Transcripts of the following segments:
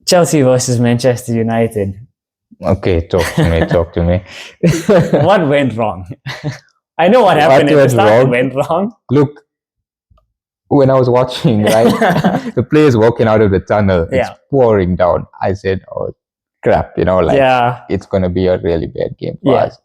Chelsea versus Manchester United. Okay, talk to me. What went wrong? I know what happened at the start. It went wrong. Look, when I was watching, right, the players walking out of the tunnel, it's pouring down. I said, oh, crap, it's going to be a really bad game for us.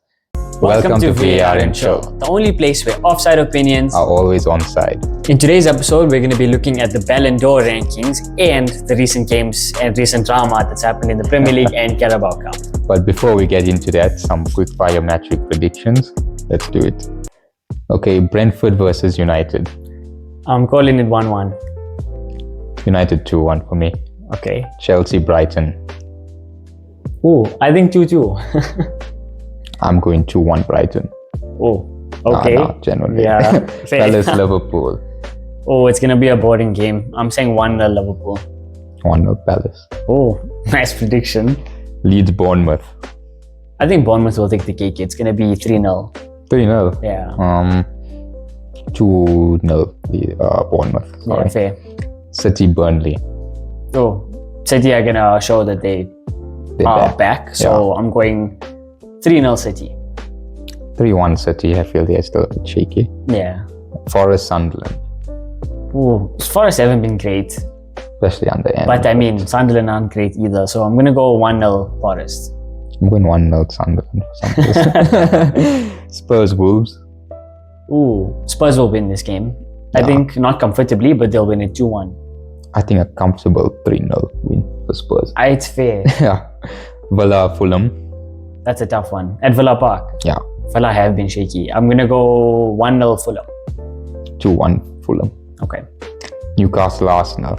Welcome to VAR and Show, the only place where offside opinions are always onside. In today's episode, we're going to be looking at the Ballon d'Or rankings and the recent games and recent drama that's happened in the Premier League and Carabao Cup. But before we get into that, some quick fire metric predictions. Let's do it. Okay, Brentford versus United. I'm calling it 1-1. United 2-1 for me. Okay. Chelsea Brighton. Oh, I think 2-2. I'm going 2-1 Brighton. Oh, okay. No, generally. Yeah. Palace Liverpool. Oh, it's going to be a boring game. I'm saying 1-0 Liverpool. 1-0 Palace. Oh, nice prediction. Leeds Bournemouth. I think Bournemouth will take the cake. It's going to be 3-0. 3-0? Yeah. 2-0 Bournemouth. Sorry. Yeah, fair. City Burnley. Oh, City are going to show that they are back. So I'm going 3-0 City. 3-1 City. I feel they're still a bit shaky. Yeah. Forest Sunderland. Oh, Forest haven't been great. Especially under end. But I mean, Sunderland aren't great either. So I'm going to go 1-0 Forest. I'm going 1-0 Sunderland for some reason. Spurs Wolves. Ooh, Spurs will win this game. I think not comfortably, but they'll win it 2-1. I think a comfortable 3-0 win for Spurs. It's fair. Yeah. Villa Fulham. That's a tough one. At Villa Park. Yeah. Villa have been shaky. I'm going to go 1-0 Fulham. 2-1 Fulham. Okay. Newcastle Arsenal.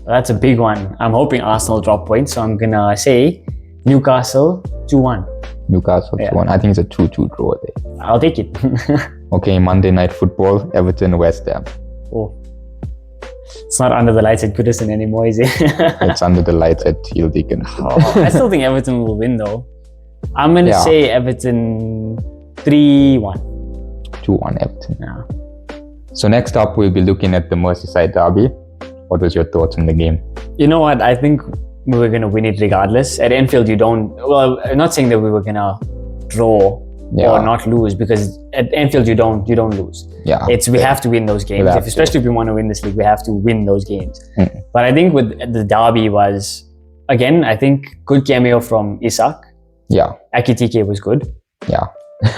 That's a big one. I'm hoping Arsenal drop points, so I'm going to say Newcastle 2-1. Newcastle 2-1. I think it's a 2-2 draw there. I'll take it. Okay, Monday Night Football, Everton West Ham. Oh. It's not under the lights at Goodison anymore, is it? It's under the lights at Teal Deacon. I still think Everton will win though. I'm going to say Everton 3-1. 2-1 Everton. Yeah. So next up, we'll be looking at the Merseyside derby. What was your thoughts on the game? You know what? I think we were going to win it regardless. At Anfield, you don't... Well, I'm not saying that we were going to draw or not lose, because at Anfield, you don't lose. Yeah. We have to win those games. Especially if we want to win this league, we have to win those games. But I think with the derby was, again, I think good cameo from Isak. Yeah. Akitike was good. Yeah.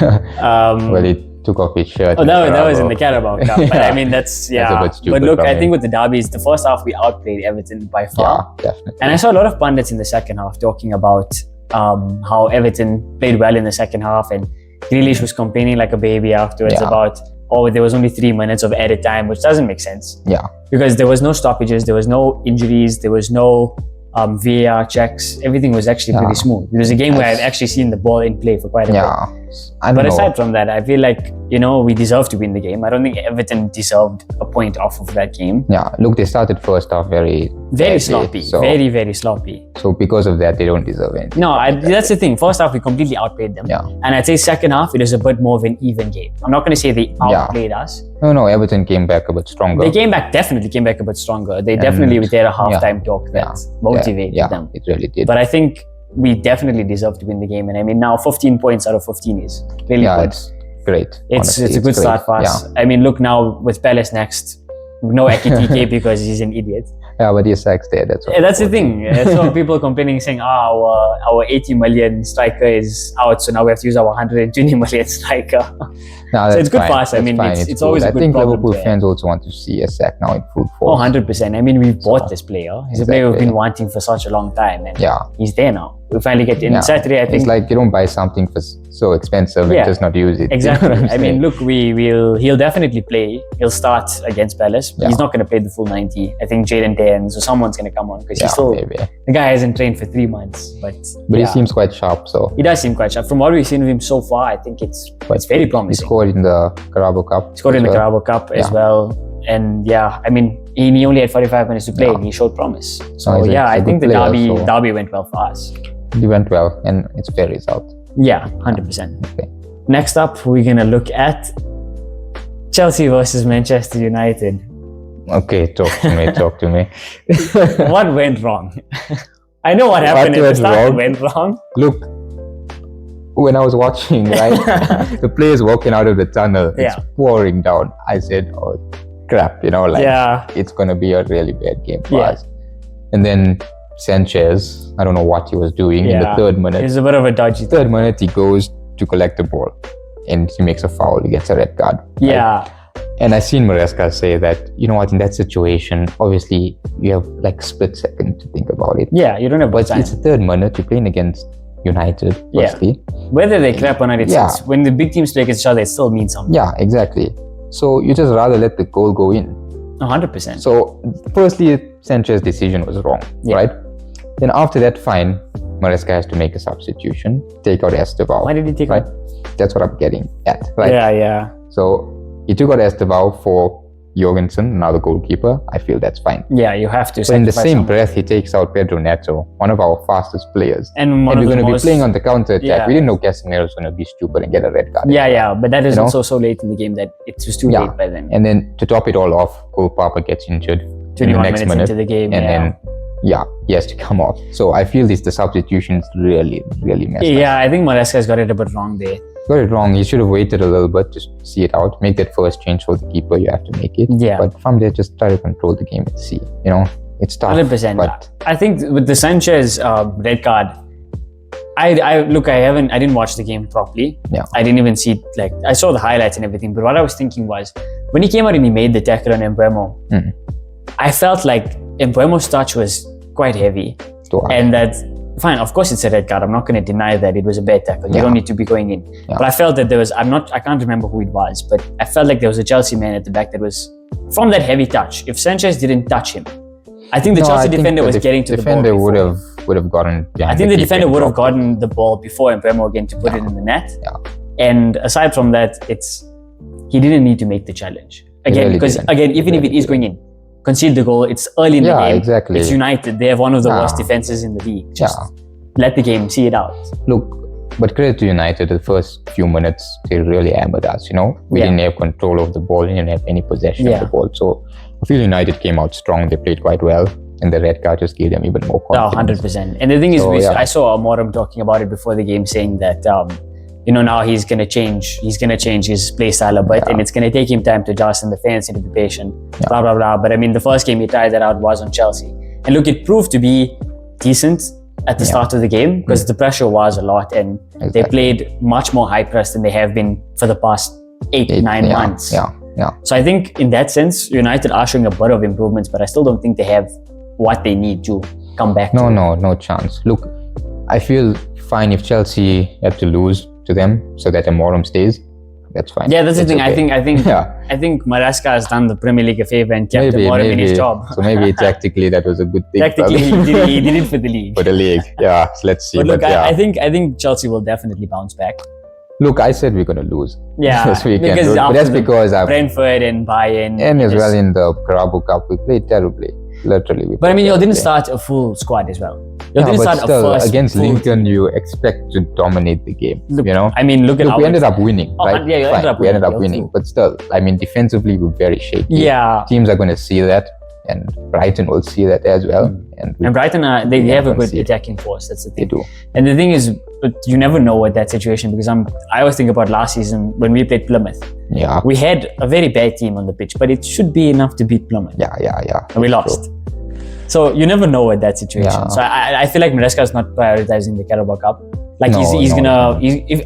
Well, he took off his shirt. Oh, that was in the Carabao Cup. But I mean, that's a bit stupid. But look, I think with the derbies, the first half we outplayed Everton by far. Yeah, definitely. And I saw a lot of pundits in the second half talking about how Everton played well in the second half, and Grealish was complaining like a baby afterwards about, there was only 3 minutes of added time, which doesn't make sense. Yeah. Because there was no stoppages, there was no injuries, there was no VAR checks. Everything was actually pretty smooth. It was a game where I've actually seen the ball in play for quite a bit. But aside from that, I feel like, we deserved to win the game. I don't think Everton deserved a point off of that game. Yeah, look, they started first half very sloppy. Very, very sloppy. So because of that, they don't deserve anything. No, that's the thing. First half, we completely outplayed them. Yeah. And I'd say second half, it was a bit more of an even game. I'm not going to say they outplayed us. No, Everton came back a bit stronger. They definitely came back a bit stronger. They definitely with their halftime talk that motivated them. It really did. But I think we definitely deserve to win the game. And I mean, now 15 points out of 15 is really good. It's great. It's a good start for us. Yeah. I mean, look now with Palace next, no Ekitike because he's an idiot. Yeah, but Isak's there. That's the thing. So people complaining, saying, our 80 million striker is out, so now we have to use our 120 million striker. No, so it's good for us. I mean, it's always a good problem. I think Liverpool fans also want to see Isak now in full force. 100%. I mean, we've bought this player. He's a player we've been wanting for such a long time, and he's there now. We finally get in Saturday. I think it's like you don't buy something for so expensive and just not use it. Exactly. I mean, look, he'll definitely play. He'll start against Palace. He's not going to play the full 90. I think Jayden Dayne, so someone's going to come on because he's still the guy hasn't trained for 3 months. But he seems quite sharp. So he does seem quite sharp. From what we've seen of him so far, I think it's very promising. He scored in the Carabao Cup. Carabao Cup as well. And I mean, he only had 45 minutes to play and he showed promise. So I think the derby went well for us. It went well and it's fair result. Yeah, 100%. Okay. Next up, we're going to look at Chelsea versus Manchester United. Okay, talk to me. What went wrong? I know what happened at the start. It went wrong. Look, when I was watching, right, the players walking out of the tunnel, it's pouring down. I said, oh, crap, it's going to be a really bad game for us. And then Sanchez, I don't know what he was doing in the third minute. It's a bit of a dodgy third minute, he goes to collect the ball and he makes a foul. He gets a red card. Yeah. Right? And I seen Maresca say that, you know what, in that situation, obviously you have like split second to think about it. Yeah, you don't have but it's the third minute, you're playing against United, firstly. Whether they crap or not, it's when the big teams play against each other, it still means something. Yeah, exactly. So you just rather let the goal go in. 100%. So firstly, Sanchez's decision was wrong, right? Then after that, fine, Maresca has to make a substitution, take out Estevao. Why did he take out? That's what I'm getting at, right? Yeah. So he took out Estevao for Jorgensen, now the goalkeeper. I feel that's fine. Yeah, you have to. But in the same breath, he takes out Pedro Neto, one of our fastest players. And we're going to be playing on the counter-attack. Yeah. We didn't know Casemiro was going to be stupid and get a red card. Yeah, but that is also so late in the game that it was too late by then. And then to top it all off, Cole Palmer gets injured 21 in the next minutes minute. Into the game. And then he has to come off. So I feel the substitutions really messed up. Yeah, I think Maresca's got it a bit wrong there. Got it wrong. He should have waited a little bit to see it out. Make that first change for the keeper. You have to make it. Yeah. But from there, just try to control the game and see. It's tough. 100%. But I think with the Sanchez red card, I didn't watch the game properly. Yeah. I didn't even see I saw the highlights and everything. But what I was thinking was when he came out and he made the tackle on Mbeumo, I felt like Mbeumo's touch was quite heavy, and that. Fine, of course it's a red card. I'm not going to deny that it was a bad tackle. You don't need to be going in. Yeah. But I felt that I can't remember who it was, but I felt like there was a Chelsea man at the back that was from that heavy touch. If Sanchez didn't touch him, I think the Chelsea defender was getting to the ball. The defender would have gotten behind. I think the defender would have gotten the ball before Mbeumo again to put it in the net. Yeah. And aside from that, he didn't need to make the challenge. Again, because even if it is going in, concede the goal. It's early in the game. Exactly. It's United. They have one of the worst defenses in the league. Just let the game see it out. Look, but credit to United. The first few minutes, they really hammered us. We didn't have control of the ball. We didn't have any possession of the ball. So I feel United came out strong. They played quite well. And the red card just gave them even more confidence. 100%. And the thing is, I saw Amorim talking about it before the game, saying that now he's going to change his play style a bit, and it's going to take him time to adjust, and the fans need to be patient, blah, blah, blah. But I mean, the first game he tried that out was on Chelsea. And look, it proved to be decent at the start of the game because the pressure was a lot, and they played much more high press than they have been for the past 8-9 months. So I think in that sense, United are showing a bit of improvements, but I still don't think they have what they need to come back. No chance. Look, I feel fine if Chelsea had to lose to them so that Amorim stays. That's fine. Yeah, that's the thing. Okay. I think Maresca has done the Premier League a favor and kept Amorim in his job. So maybe tactically that was a good thing. Tactically, he did it for the league. For the league, yeah. So let's see. But look, I think Chelsea will definitely bounce back. Look, I said we're going to lose. Yeah, this weekend. But that's because Brentford and Bayern. And as well in the Carabao Cup, we played terribly. Literally. But I mean, you didn't start a full squad as well. You didn't start a first against Lincoln, you expect to dominate the game. Look, I mean, look we ended up winning, right? Yeah, we ended up winning. But still, I mean, defensively, we're very shaky. Yeah. Teams are going to see that, and Brighton will see that as well. And Brighton, they have a good attacking force. That's the thing. They do. And the thing is, you never know with that situation, because I always think about last season when we played Plymouth. Yeah. We had a very bad team on the pitch, but it should be enough to beat Plymouth. Yeah. And we lost. True. So you never know with that situation. Yeah. So I feel like Maresca is not prioritizing the Carabao Cup. Like he's gonna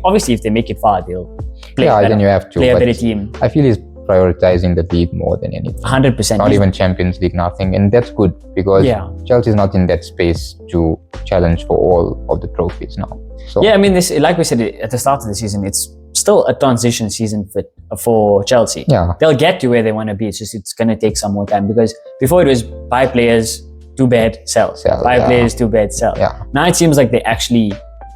obviously if they make it far, they'll play better, then you have to play a better team. I feel he's prioritizing the league more than anything. 100%. Not even Champions League, nothing, and that's good because Chelsea is not in that space to challenge for all of the trophies now. So I mean, this, like we said at the start of the season, it's still a transition season for Chelsea. Yeah, they'll get to where they want to be. It's going to take some more time, because before it was buy players, too bad, sell. Buy players, too bad, sell. Yeah. Now it seems like they actually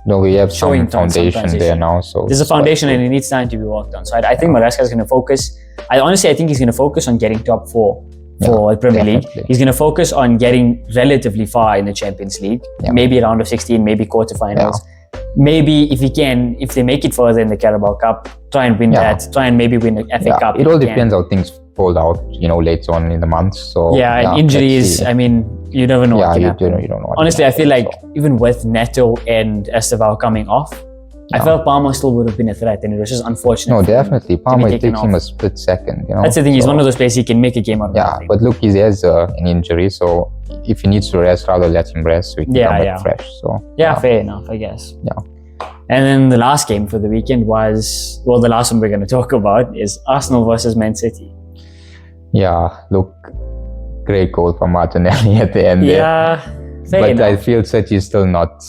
we have some foundation there now. So there's a foundation and it needs time to be worked on. So I think Maresca is going to focus. I think he's going to focus on getting top 4 for the Premier League. He's going to focus on getting relatively far in the Champions League. Maybe round of 16, maybe quarterfinals. Maybe if they make it further in the Carabao Cup, try and win that. Try and maybe win the FA Cup. It all depends how things pulled out, later on in the month. So and injuries. I mean, you never know. Yeah, you don't know. Honestly, I feel like even with Neto and Estevao coming off, I felt Palmer still would have been a threat, and it was just unfortunate. No, definitely. Palmer, it takes him a split second. That's the thing. He's one of those players he can make a game out of. Yeah, but look, he has an injury, so if he needs to rest, rather let him rest so he can come back fresh. So fair enough, I guess. Yeah. And then the last game for the weekend was, well, the last one we're going to talk about is Arsenal versus Man City. Yeah, look, great goal from Martinelli at the end. Yeah, fair but enough. I feel City is still not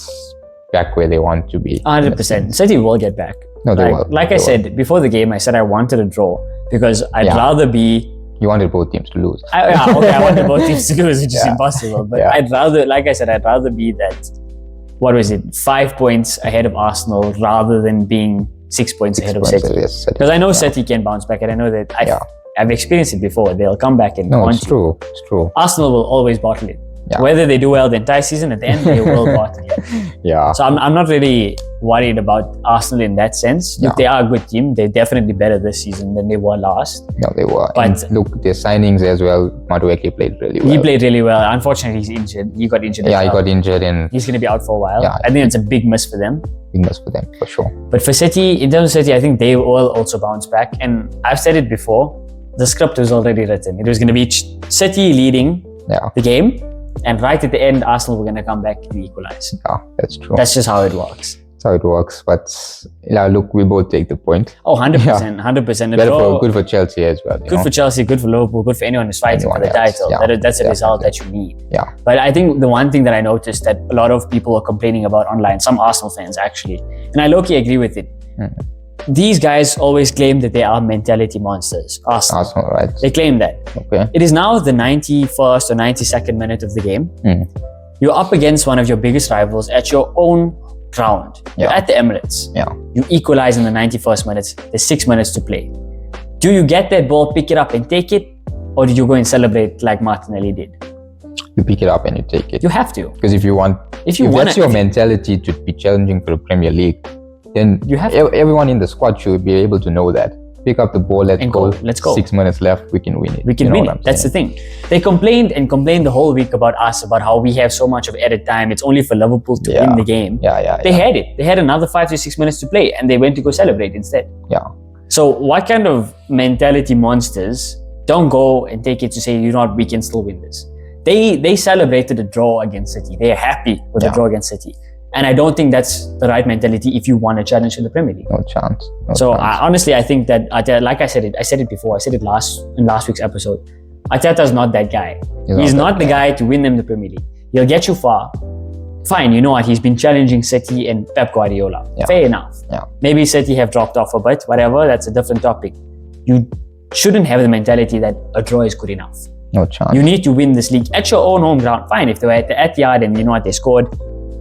back where they want to be. 100%. City will get back. No, they will. Like I said before the game, I said I wanted a draw because I'd rather be. You wanted both teams to lose. I wanted both teams to lose, which is impossible. But I'd rather, like I said, I'd rather be that. What was it? 5 points ahead of Arsenal rather than being 6 points ahead of City. Because I know City can bounce back, and I know that I've experienced it before. They'll come back and it's true. It's true. Arsenal will always bottle it. Yeah. Whether they do well the entire season, at the end they will bottle it. Yeah. So I'm not really worried about Arsenal in that sense. Look, they are a good team. They're definitely better this season than they were last. No, they were. But and look, their signings as well. Madueke played really well. He played really well. Unfortunately, he's injured. He got injured. Yeah, he got injured, and he's going to be out for a while. Yeah, I think it's a big miss for them. Big miss for them, for sure. But for City, in terms of City, I think they will also bounce back. And I've said it before. The script was already written. It was going to be City leading the game. And right at the end, Arsenal were going to come back and equalize. Yeah, that's true. That's just how it works. That's how it works. But look, we both take the point. Oh, 100%. 100%. Good for Chelsea as well. Good for Chelsea, good for Liverpool, good for anyone who's fighting for the title. Yeah, that's a result that you need. Yeah. But I think the one thing that I noticed that a lot of people are complaining about online, some Arsenal fans actually, and I low-key agree with it. Mm-hmm. These guys always claim that they are mentality monsters. Arsenal, right? They claim that. Okay. It is now the 91st or 92nd minute of the game. You're up against one of your biggest rivals at your own ground. You're at the Emirates. Yeah. You equalize in the 91st minute. There's 6 minutes to play. Do you get that ball, pick it up and take it? Or do you go and celebrate like Martinelli did? You pick it up and you take it. You have to. Because if that's your mentality to be challenging for the Premier League, then you have everyone in the squad should be able to know that. Pick up the ball, let's go. 6 minutes left, we can win it. We can win it. That's the thing. They complained the whole week about us, about how we have so much of added time. It's only for Liverpool to win the game. They had it. They had another 5 to 6 minutes to play, and they went to go celebrate instead. Yeah. So what kind of mentality monsters don't go and take it to say, we can still win this? They celebrated a draw against City. They are happy with the draw against City. And I don't think that's the right mentality if you want a challenge in the Premier League. No chance. Honestly, I think that, like I said it before, I said it in last week's episode. Arteta's not that guy. He's not the guy to win them the Premier League. He'll get you far. Fine, you know what? He's been challenging City and Pep Guardiola. Yeah. Fair enough. Yeah. Maybe City have dropped off a bit, whatever. That's a different topic. You shouldn't have the mentality that a draw is good enough. No chance. You need to win this league at your own home ground. Fine, if they were at the Etihad and you know what, they scored,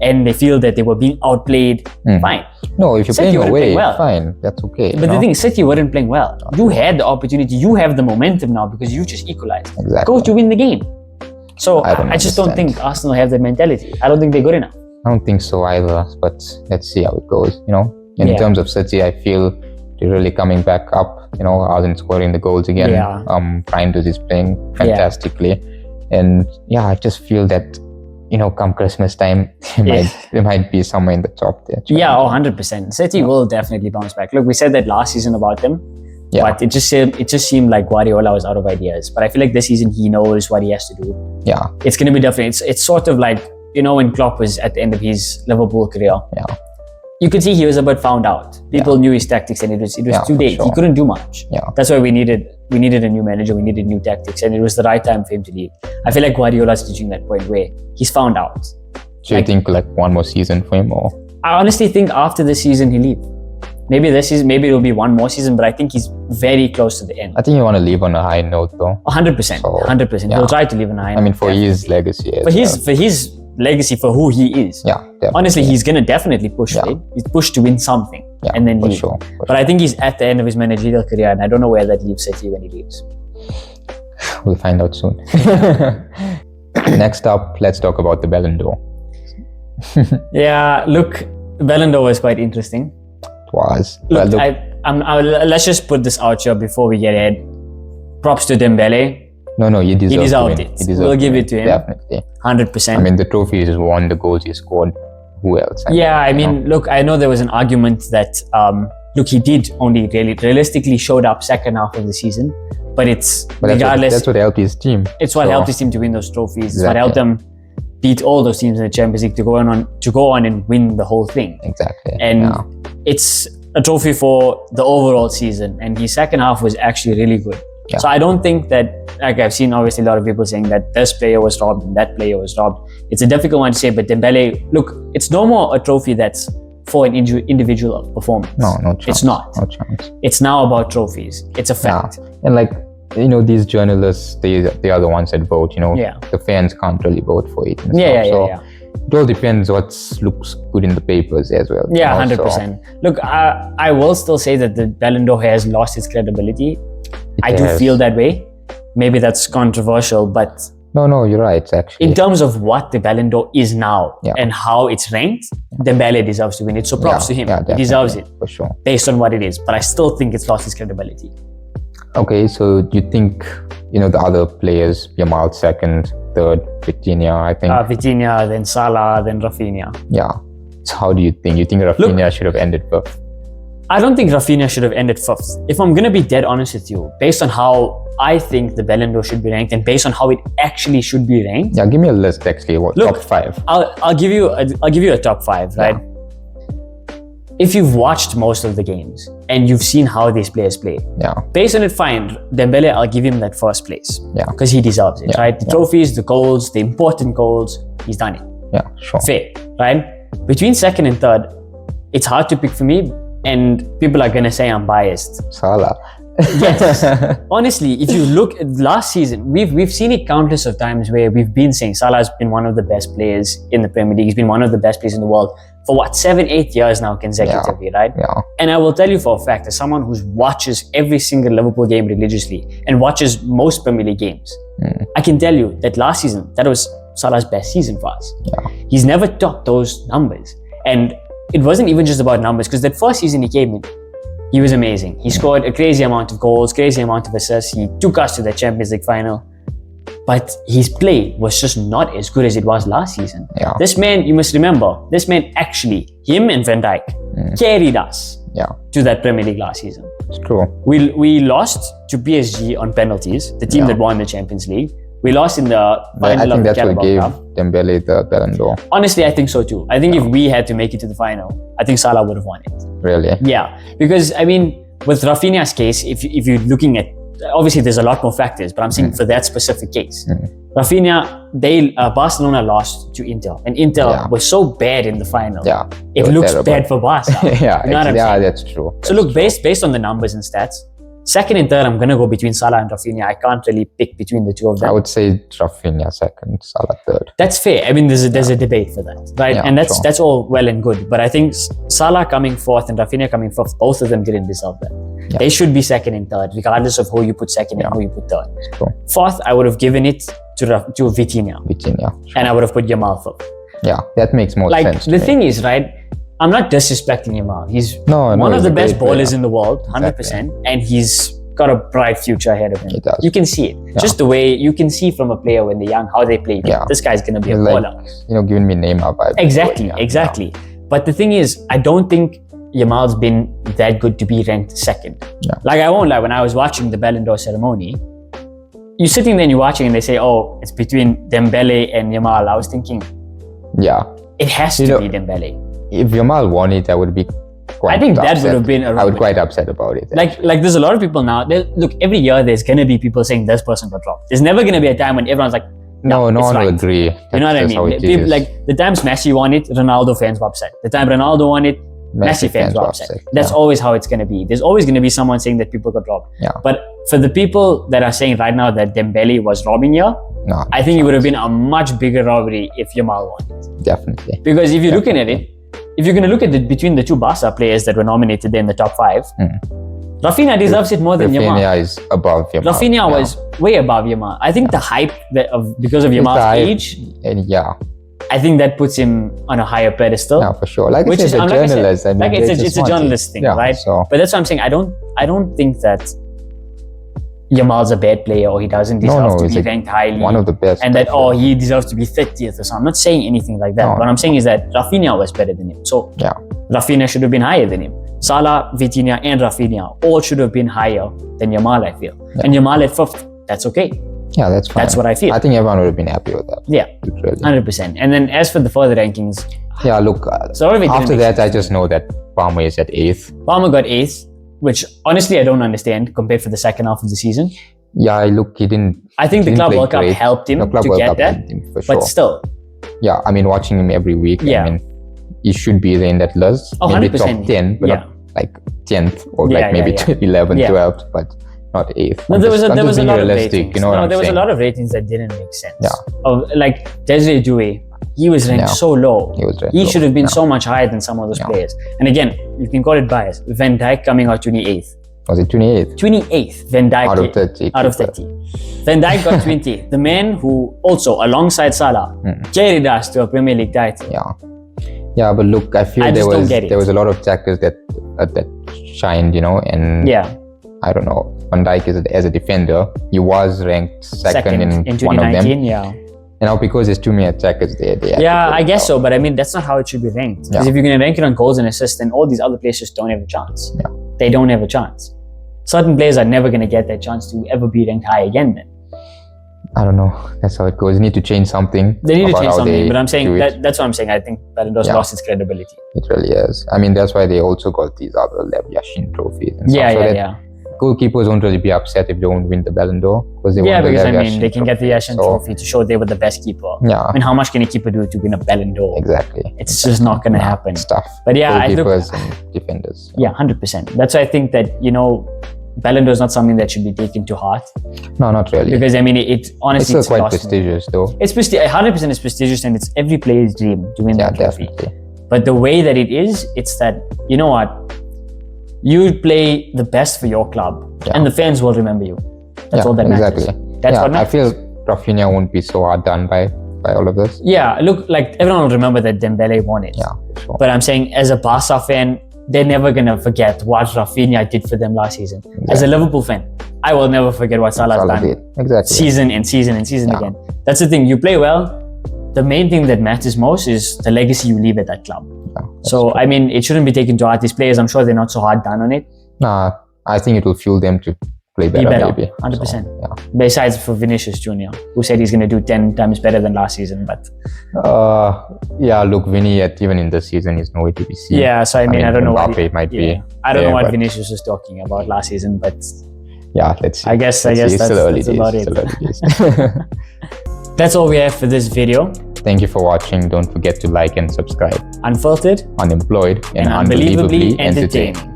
and they feel that they were being outplayed, fine. No, if you're playing away, fine, that's okay. But the thing is, City weren't playing well. You had the opportunity, you have the momentum now because you just equalized. Exactly. Go to win the game. So I just don't think Arsenal have that mentality. I don't think they're good enough. I don't think so either, but let's see how it goes. In terms of City, I feel they're really coming back up. Arsene scoring the goals again. Reinders is playing fantastically. And I just feel that come Christmas time, they might be somewhere in the top there. Yeah, 100%. City will definitely bounce back. Look, we said that last season about them, but it just seemed like Guardiola was out of ideas. But I feel like this season he knows what he has to do. Yeah, it's going to be different. It's sort of like when Klopp was at the end of his Liverpool career. Yeah, you could see he was a bit found out. People knew his tactics, and it was too late. Sure. He couldn't do much. Yeah, that's why we needed a new manager. We needed new tactics, and it was the right time for him to leave. I feel like Guardiola's reaching that point where he's found out. So you think one more season for him, or? I honestly think after this season he'll leave. Maybe this season, maybe it'll be one more season, but I think he's very close to the end. I think you want to leave on a high note, though. 100%. 100%. He'll try to leave on a high note. I mean, for his legacy. For his legacy, for who he is. Yeah, definitely. Honestly, he's gonna definitely push for it. He's pushed to win something and then leave. For but I think he's at the end of his managerial career, and I don't know where that leaves City when he leaves. We'll find out soon. Next up, let's talk about the Ballon d'Or. Look, Ballon d'Or was quite interesting. It was. Look, let's just put this out here before we get ahead. props to Dembele. No, he deserved it. We'll give it to him. Definitely. 100%. I mean, the trophy he's won, the goals he scored. Who else? I mean, look, I know there was an argument that, look, he did only realistically showed up second half of the season, but regardless. That's what helped his team. It's what helped his team to win those trophies. It's what helped them beat all those teams in the Champions League to go on and win the whole thing. Exactly. And it's a trophy for the overall season, and his second half was actually really good. Yeah. So I don't think that, like I've seen obviously a lot of people saying that this player was robbed and that player was robbed. It's a difficult one to say, but Dembele, look, it's no more a trophy that's for an individual performance. No chance. It's not. No chance. It's now about trophies. It's a fact. Yeah. And like, these journalists, they are the ones that vote, The fans can't really vote for it. It all depends what looks good in the papers as well. Yeah, 100%. Look, I will still say that the Ballon d'Or has lost its credibility. I do feel that way. Maybe that's controversial, but... No, you're right, actually. In terms of what the Ballon d'Or is now and how it's ranked, Dembele deserves to win it. So props to him. He deserves it. For sure. Based on what it is. But I still think it's lost its credibility. Okay, so do you think, the other players, Yamal second, third, Vitinha, I think? Vitinha, then Salah, then Rafinha. Yeah. So how do you think? You think Rafinha should have ended fifth? I don't think Rafinha should have ended fifth. If I'm going to be dead honest with you, based on how I think the Ballon d'Or should be ranked and based on how it actually should be ranked. Yeah, give me a list actually. Top five? I'll give you a top five, right? If you've watched most of the games and you've seen how these players play, based on it, fine. Dembele, I'll give him that first place. Yeah. Because he deserves it, right? The trophies, the goals, the important goals, he's done it. Yeah, sure. Fair, right? Between second and third, it's hard to pick for me, and people are gonna say I'm biased. Salah. Yes. Honestly, if you look at last season, we've seen it countless of times where we've been saying Salah has been one of the best players in the Premier League. He's been one of the best players in the world for 7-8 years now consecutively, right? Yeah. And I will tell you for a fact, as someone who watches every single Liverpool game religiously and watches most Premier League games, I can tell you that last season, that was Salah's best season for us. Yeah. He's never topped those numbers. And it wasn't even just about numbers, because that first season he came in, he was amazing. He scored a crazy amount of goals, crazy amount of assists. He took us to the Champions League final. But his play was just not as good as it was last season. Yeah. This man, you must remember, this man actually, him and Van Dijk, carried us to that Premier League last season. It's true. We lost to PSG on penalties, the team that won the Champions League. We lost in the final of the Carabao Cup. I think that's what gave Dembele the Ballon d'Or. Honestly, I think so too. I think if we had to make it to the final, I think Salah would have won it. Really? Yeah. Because, I mean, with Rafinha's case, if you're looking at, obviously there's a lot more factors, but I'm saying for that specific case, Rafinha, Barcelona lost to Inter, and Inter was so bad in the final. Yeah. It looks bad for Barca. That's true. So look, based on the numbers and stats, second and third, I'm going to go between Salah and Rafinha. I can't really pick between the two of them. I would say Rafinha second, Salah third. That's fair. I mean, there's a debate for that, right? And that's all well and good. But I think Salah coming fourth and Rafinha coming fifth, both of them didn't deserve that. Yeah. They should be second and third, regardless of who you put second and who you put third. Cool. Fourth, I would have given it to Vitinha. Sure. And I would have put Yamal fifth. Yeah, that makes more sense. The thing is, right? I'm not disrespecting Yamal. He's one of the best ballers in the world, 100%, and he's got a bright future ahead of him. He does. You can see it. Yeah. Just the way you can see from a player when they're young, how they play. Yeah. This guy's going to be a baller. Giving me Neymar vibes. Exactly. But the thing is, I don't think Yamal's been that good to be ranked second. Yeah. Like, I won't lie, when I was watching the Ballon d'Or ceremony, you're sitting there and you're watching and they say, oh, it's between Dembele and Yamal. I was thinking, it has to be Dembele. If Yamal won it, I would be quite that would have been I would be quite upset about it. Like there's a lot of people now, look, every year there's going to be people saying this person got dropped. There's never going to be a time when everyone's like, no one will agree. You know what I mean? People, like, the times Messi won it, Ronaldo fans were upset. The time Ronaldo won it, Messi fans were upset. That's always how it's going to be. There's always going to be someone saying that people got robbed. Yeah. But for the people that are saying right now that Dembele was robbing here, I think it would have been a much bigger robbery if Yamal won it. Definitely. Because if you're looking at it, if you're going to look at it between the two Barca players that were nominated there in the top five, Rafinha deserves it more than Yamal. Rafinha is above Yamal. Rafinha was way above Yamal. I think the hype because of Yamal's age, I think that puts him on a higher pedestal. Yeah, for sure. Like it's a journalist. It's a journalist thing, right? So. But that's what I'm saying. I don't think that Yamal's a bad player or he doesn't deserve to be ranked highly. One of the best. And that, he deserves to be 30th or something. I'm not saying anything like that. What I'm saying is that Rafinha was better than him. So Rafinha should have been higher than him. Salah, Vitinha and Rafinha all should have been higher than Yamal, I feel. And Yamal at 5th, that's okay. Yeah, that's fine. That's what I feel. I think everyone would have been happy with that. Yeah, literally. 100%. And then as for the further rankings... Yeah, look, after that, I just know that Palmer is at 8th. Palmer got 8th, which honestly I don't understand compared to the second half of the season. Yeah, look, he didn't... I think the Club World Cup helped him to get that, but still. Yeah, I mean, watching him every week, I mean, he should be there in that list. Maybe 100%. top 10, but not like 10th or like maybe 11th, 12th, but not 8th. No, there was a lot of ratings. There was a lot of ratings that didn't make sense. Yeah. Like Desiree Doué, he was ranked so low. He should have been so much higher than some of those players. And again, you can call it bias. Van Dijk coming out 28th. Was it 28th? 28th. Van Dijk out of 30. Out of 30. Van Dijk got 20th. The man who also, alongside Salah, carried us to a Premier League title. Yeah, but look, I feel there was a lot of attackers that shined, and I don't know. Van Dijk as a defender, he was ranked second in one of them. And now because there's too many attackers there, I guess so. But I mean, that's not how it should be ranked. Because if you're going to rank it on goals and assists, then all these other players just don't have a chance. They don't have a chance. Certain players are never going to get that chance to ever be ranked high again then. I don't know. That's how it goes. They need to change something. They need to change something. But I'm saying that's what I'm saying. I think Ballon d'Or's lost its credibility. It really is. I mean, that's why they also got these other Lev Yashin trophies and stuff. Goalkeepers won't really be upset if they won't win the Ballon d'Or because because I mean they can get the Yashin trophy to show they were the best keeper. I mean, how much can a keeper do to win a Ballon d'Or? Exactly. It's just not going to happen. Stuff. But goalkeepers and defenders. Yeah, 100%. That's why I think that Ballon d'Or is not something that should be taken to heart. No, not really. Because I mean, it honestly it's quite prestigious though. It's 100% is prestigious and it's every player's dream to win that trophy. Definitely. But the way that it is, it's that you play the best for your club and the fans will remember you. That's all that matters. Exactly. That's what matters. I feel Rafinha won't be so hard done by all of this. Yeah, look, like everyone will remember that Dembele won it. Yeah, sure. But I'm saying as a Barca fan, they're never going to forget what Rafinha did for them last season. Exactly. As a Liverpool fan, I will never forget what Salah's done. Exactly. Season and season and season again. That's the thing. You play well. The main thing that matters most is the legacy you leave at that club. So, I mean, it shouldn't be taken to heart. These players, I'm sure they're not so hard done on it. Nah, I think it will fuel them to play better, maybe. 100%. So, Besides for Vinicius Jr., who said he's going to do 10 times better than last season. But look, Vinny, even in this season, is nowhere to be seen. Yeah, so I mean I don't know what it might be. I don't know what Vinicius was talking about last season, but let's see. I guess that's about it. That's all we have for this video. Thank you for watching. Don't forget to like and subscribe. Unfiltered, unemployed, and unbelievably entertaining.